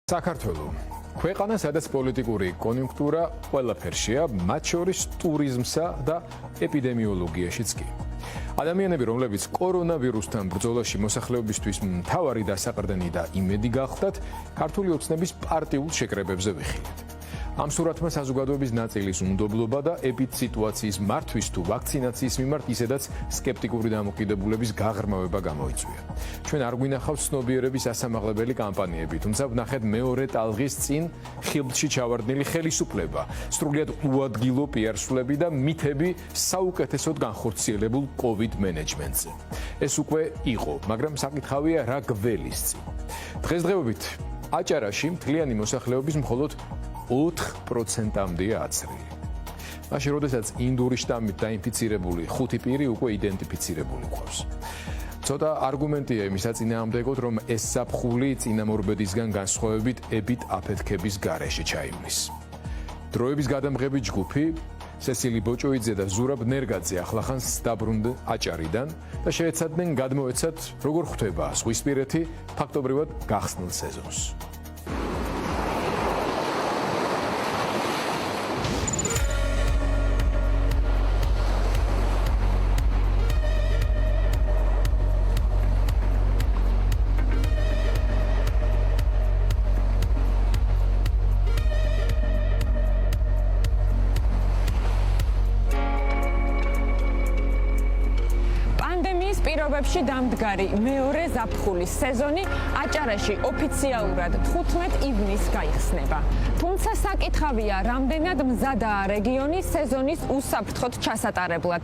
საქართველო ქვეყანა სადაც პოლიტიკური კონიუნქტურა ყველაფერშია, მათ შორის ტურიზმსა და ეპიდემიოლოგიაშიც კი. ადამიანები, რომლებიც კორონავირუსთან ბრძოლაში მოსახლეობისთვის მთავარი დასაყრდენი და იმედი გახლდათ, ქართული ოცნების პარტიულ შეკრებებზე ვიხილეთ. ამ სურათმა საზოგადოების ნაწილის უნდობლობა და ეპიდსიტუაციის მართვის თუ ვაქცინაციის მიმართ ისედაც სკეპტიკური დამოკიდებულების გაღრმავება გამოიწვია. ჩვენ არ გვინახავთ ცნობიერების ასამაღლებელი კამპანიები, თუმცა ვნახეთ მეორე ტალღის წინ ხილდში ჩავარდნილი ხელისუფლება, სრულიად უადგილო პიარსულები და მითები საუკეთესოდ განხორციელებულ COVID მენეჯმენტზე. ეს უკვე იყო, მაგრამ საკითხავია რა გველისწინ. დღესდღეობით აჭარაში მთლიანი მოსახლეობის მხოლოდ 4%-მდეა აცრილი. მაშინ, როდესაც ინდური შტამით დაინფიცირებული 5 პირი უკვე იდენტიფიცირებული ყავს. ცოტა არგუმენტია იმის საწინააღმდეგოდ, რომ ეს საფხული წინამორბედისგან განსხვავებით ებით აფეთქების გარეშე ჩაივლის. დროების გადამღები ჯგუფი სესილი ბოჭოიძე და ზურაბ ნერგაძე ახლახანს დაბრუნდნენ აჭარიდან და შეეცადნენ გადმოეცათ, როგორ ხვდება ზღვისპირეთი ფაქტობრივად გახსნილ სეზონს. პირობებში დამდგარი მეორე ზაფხულის სეზონი აჭარაში ოფიციალურად 15 ივნისს გაიხსნება. თუმცა საკითხავია, რამდენად მზადაა რეგიონი სეზონის უსაფრთხოდ ჩასატარებლად.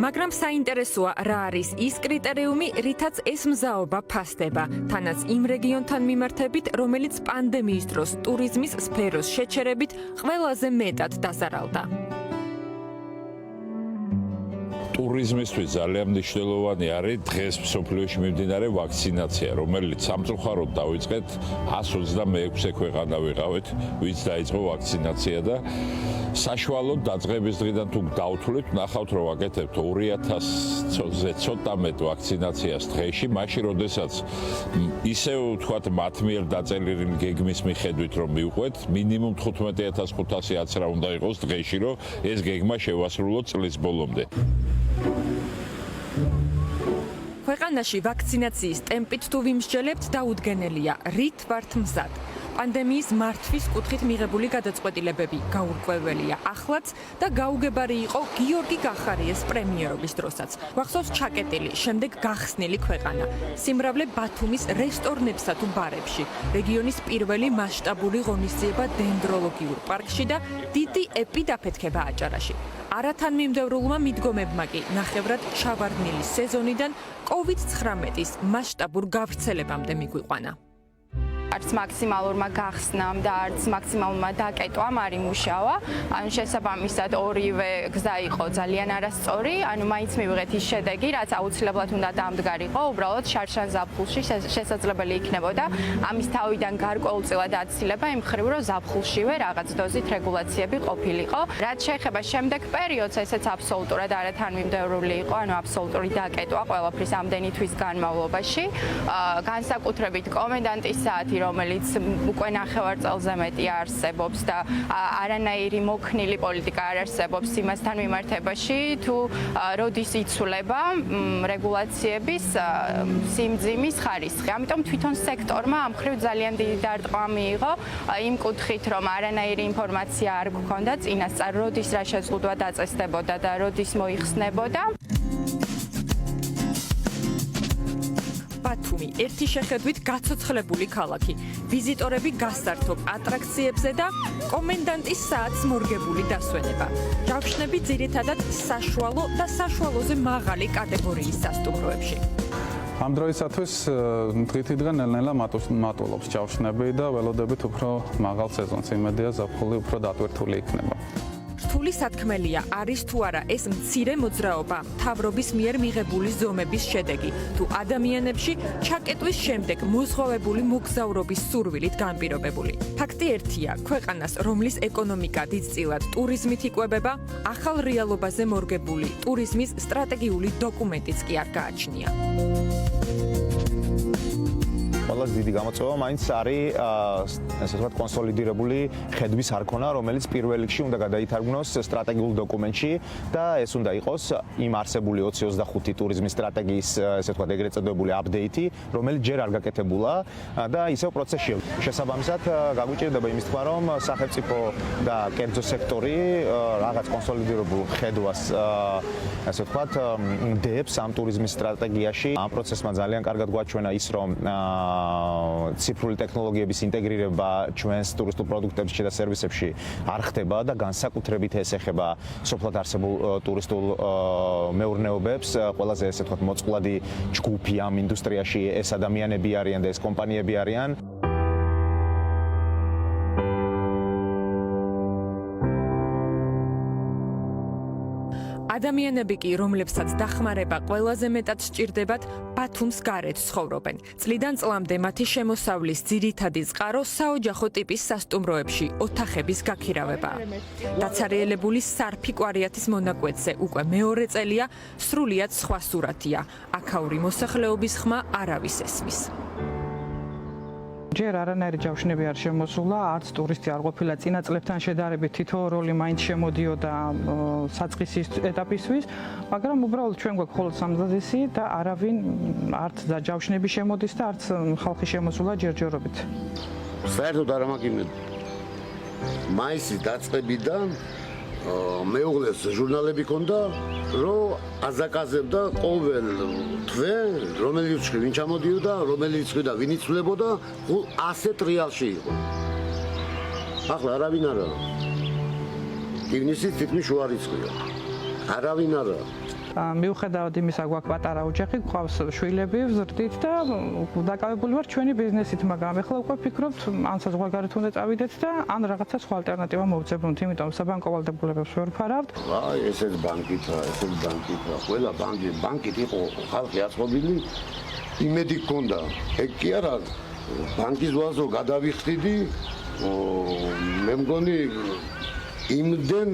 მაგრამ საინტერესოა, რა არის ის კრიტერიუმი, რითაც ეს მზაობა ფასდება, თანაც იმ რეგიონთან მიმართებით, რომელიც პანდემიის დროს ტურიზმის სფეროს შეჩერებით ყველაზე მეტად დაზარალდა. ტურიზმისთვის ძალიან მნიშვნელოვანი არის დღეს მსოფლიოში მიმდინარე ვაქცინაცია, რომელიც სამწუხაროდ დაიწყეთ 126 ქვეყანა ვიყავით, ვინც დაიწყო ვაქცინაცია და საშუალოდ დაწყების დღიდან თუ დავთვლით, ნახავთ რომ ვაკეთებთ 2000-ზე ცოტა მეტ ვაქცინაციას დღეში, მაშინ როდესაც ისევ ვთქვათ მათ მიერ დაწერილი გეგმის მიხედვით რომ მივყვეთ, მინიმუმ 15500 აცრა უნდა იყოს დღეში, რომ ეს გეგმა შევასრულოთ წლის ბოლომდე. ქვეყანაში ვაქცინაციის ტემპით თუ ვიმსჯელებთ, დაუდგენელია, რით ვართ მზად. პანდემიის მართვის კუთხით მიღებული გადაწყვეტილებები გაურკვეველია ახლაც და გაუგებარი იყო გიორგი გახარიეს პრემიერობის დროსაც. ვახსოვს ჩაკეტილი, შემდეგ გახსნილი ქვეყანა. სიმრავლე ბათუმის რესტორნებსა თუ ბარებში, რეგიონის პირველი მასშტაბური ღონისძიება დენდროლოგიურ პარკში და დიდი ეპიდაფეთქება აჭარაში. არათანმიმდევრულმა მიდგომებმა კი ნახევრად ჩავარდნილი სეზონიდან COVID-19-ის მასშტაბურ გავრცელებამდე მიგვიყვანა. არც მაქსიმალურმა გახსნამ და არც მაქსიმალურმა დაკეტვამ არ იმუშავა. ანუ შესაბამისად ორივე გზა იყო ძალიან არასწორი, ანუ მაინც მივიღეთ ის შედეგი, რაც აუცილებლად უნდა დამდგარიყო, უბრალოდ შარშან ზაფხულში შესაძლებელი იქნებოდა ამის თავიდან გარკვეულწილად აცილება იმ მხრივ, რომ ზაფხულშივე რაღაც დოზით რეგულაციები ყოფილიყო. რაც შეეხება შემდეგ პერიოდს, ესეც აბსოლუტურად არათანმიმდევრული იყო, ანუ აბსოლუტური დაკეტვა ყველაფრის ამდენი თვის განმავლობაში. განსაკუთრებით კომენდანტის საათი, რომელიც უკვე ნახევარ წელზე მეტი არსებობს და არანაირი მოქნილი პოლიტიკა არ არსებობს იმასთან მიმართებაში, თუ როდის იცვლება რეგულაციების სიმძიმის ხარისხი. ამიტომ თვითონ სექტორმა ამ მხრივ ძალიან დიდი დარტყმა მიიღო იმ კუთხით, რომ არანაირი ინფორმაცია არ გქონდა წინასწარ, როდის რა შეზღუდვა დაწესდებოდა და როდის მოიხსნებოდა. ბათუმი ერთი შეხედვით გაცოცხლებული ქალაქი. ვიზიტორები გასართობ ატრაქციებზე და კომენდანტის საათს მორგებული დასვენება. ჯავშნები ძირითადად საშუალო და საშუალოზე მაღალი კატეგორიის სასტუმროებში. ამ დროისათვის დღითიდღე ნელ-ნელა მატულობს ჯავშნები და ველოდებით უფრო მაღალ სეზონს. იმედია ზაფხული უფრო დატვირთული იქნება. რთული სათქმელია, არის თუ არა ეს მცირე მოძრაობა მთავრობის მიერ მიღებული ზომების შედეგი, თუ ადამიანებში ჩაკეტვის შემდეგ მოზღვავებული მოგზაურობის სურვილით განპირობებული. ფაქტი ერთია, ქვეყანას, რომლის ეკონომიკა დიდწილად ტურიზმით იკვებება, ახალ რეალობაზე მორგებული ტურიზმის სტრატეგიული დოკუმენტიც კი არ გააჩნია. ყველაზე დიდი გამოწვევა მაინც არის ესე ვთქვათ კონსოლიდირებული ხედვის არქონა, რომელიც პირველ რიგში უნდა გადაითარგმნოს სტრატეგიულ დოკუმენტში და ეს უნდა იყოს იმ არსებული 2025 ტურიზმის სტრატეგიის ესე ვთქვათ ეგრეთ წოდებული აპდეიტი, რომელიც ჯერ არ გაკეთებულა და ისევ პროცესში. შესაბამისად, გაგვიჭირდება იმის თქვა, რომ სახელმწიფო და კერძო სექტორი რაღაც კონსოლიდირებულ ხედვას ასე ვთქვათ დებს ამ ტურიზმის სტრატეგიაში. ამ პროცესმა ძალიან კარგად გვაჩვენა ის, რომ ციფრული ტექნოლოგიების ინტეგრირება ჩვენს ტურისტულ პროდუქტებში და სერვისებში არ ხდება და განსაკუთრებით ეს ეხება სოფლად არსებულ ტურისტულ მეურნეობებს. ყველაზე ესე ვთქვათ მოწყვლადი ჯგუფი ამ ინდუსტრიაში ეს ადამიანები არიან და ეს კომპანიები არიან. ადამიანები კი, რომლებსაც დახმარება ყველაზე მეტად სჭირდებათ, ბათუმს გარეთ ცხოვრობენ. წლიდან წლამდე მათი შემოსავლის ძირითადი წყარო საოჯახო ტიპის სასტუმროებში ოთახების გაქირავებაა. დაცარიელებული სარფი კვარიათის მონაკვეთზე უკვე მეორე წელია, სრულიად სხვა სურათია. აქაური მოსახლეობის ხმა არავის ესმის. ჯერ არანაირი ჯავშნები არ შემოსულა, არც ტურისტი არ ყოფილა წინა წლებთან შედარებით თითო როლი მაინც შემოდიოდა საწყისის ეტაპისთვის, მაგრამ უბრალოდ ჩვენ გვაქვს მხოლოდ სამზადისი და არავინ არც ჯავშნები შემოდის და არც ხალხი შემოსულა ჯერჯერობით. საერთოდ არ ამაგინებ. მაისის დაწყებიდან მეუღლეს ჟურნალები ქონდა, რომ აზაკაზებდა ყოველ თვე, რომელიც ხრი ვინ ჩამოდიოდა, რომელიც ხრი და ვინ იცვლებოდა, ასე ტრიალში იყო. ახლა არავინ არა. ივნისის თითქმის შუარიცხვია. არავინ არა. მიუხედავად იმისა, გვაქვს პატარა ოჯახი, გვყავს შვილები, ვზრდით და დაკავებული ვარ ჩვენი ბიზნესით, მაგრამ ახლა უკვე ვფიქრობთ, ან საზღვარგარეთ უნდა წავიდეთ და ან რაღაცა სხვა ალტერნატივა მოვძებნოთ, იმიტომ საბანკო ვალდებულებებს ვერ ვფარავთ. აი, ესეც ბანკითაა, ყველა ბანკით იყო ხალხი აწყობილი, იმედი გქონდა. ეგ კი არა, ბანკის ზღვაზე გადავიხდიდი, მე მგონი იმდენ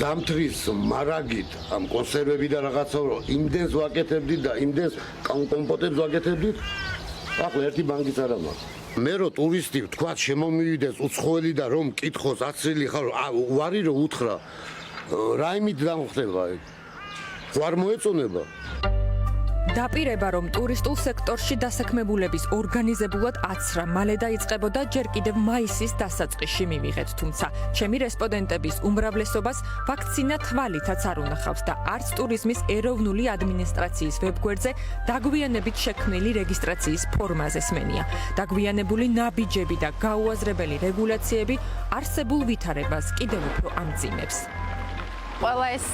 ზამთრის მარაგით ამ კონსერვები და რაღაცა რომ იმდენს ვაკეთებდით და იმდენს კომპოტებს ვაკეთებდით, ახლა ერთი ბანკიც არ მაქვს. მე რო ტურისტი თქვა შემომივიდეს უცხოელი და რომ მკითხოს აცრილი ხარ, ვარი რომ უთხრა რა იმით დამხდება ეგ? ვარ მოეწონება. დაპირება, რომ ტურისტულ სექტორში დასაქმებულების ორგანიზებულად აცრა მალე დაიწყებოდა, ჯერ კიდევ მაისის დასაწყისში მივიღეთ, თუმცა ჩემი რესპონდენტების უმრავლესობას ვაქცინა თვალითაც არ უნახავს და არც ტურიზმის ეროვნული ადმინისტრაციის ვებგვერდზე დაგვიანებით შექმნილი რეგისტრაციის ფორმაზე სმენია. დაგვიანებული ნაბიჯები და გაუაზრებელი რეგულაციები არსებულ ვითარებას კიდევ უფრო ამძიმებს. ყველა ეს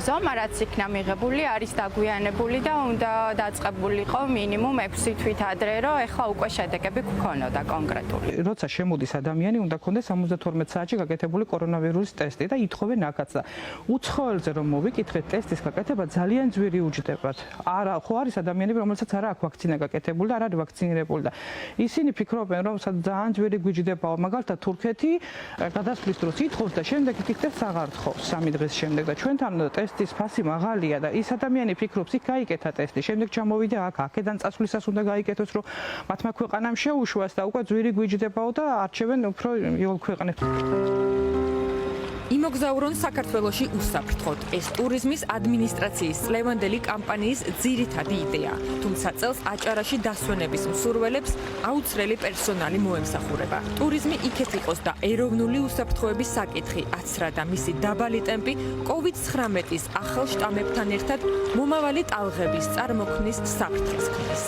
ზომა, რაც იქნა მიღებული, არის დაგვიანებული და უნდა დაწყებულიყო მინიმუმ 6 თვით ადრე, რომ ეხლა უკვე შედეგები გქონოდა კონკრეტული. როცა შემოდის ადამიანი, უნდა ქონდეს 72 საათში გაკეთებული კორონავირუსის ტესტი და ითხოვენ აქაც და უცხოელზე რომ მოვიკითხეთ, ტესტის გაკეთება ძალიან ძვირი უჯდებათ. არა, ხო არის ადამიანები, რომელსაც არა აქვს ვაქცინა გაკეთებული და არ არის ვაქცინირებული და ისინი ფიქრობენ, რომ ძალიან ძვირი გვიჯდებაო, მაგალითად თურქეთი გადასვლის დროს ითხოვს და შემდეგ იკითხებს აღარ თხოვს. 3 დღის შემდეგ და ჩვენთან ტესტის ფასი მაღალია და ის ადამიანი ფიქრობს, იქ გაიკეთა ტესტი, შემდეგ ჩამოვიდა აქ, აქედან წასვლისას უნდა გაიკეთოს, რომ მათმა ქვეყანამ შეუშვას და უკვე ძვირი გვიჯდებაო და არჩევენ უფრო იოლ ქვეყნებს. იმოგზაურონ საქართველოში უსაფრთხოდ. ეს ტურიზმის ადმინისტრაციის წლევანდელი კამპანიის ძირითადი იდეა. თუმცა წელს აჭარაში დასვენების მსურველებს აუცრელი პერსონალი მოემსახურება. ტურიზმი იქეთ იყოს და ეროვნული უსაფრთხოების საკითხი აცრა და მისი დაბალი ტემპი COVID-19-ის ახალ შტამებთან ერთად მომავალი ტალღების წარმოქმნის საფრთხეს ქმნის.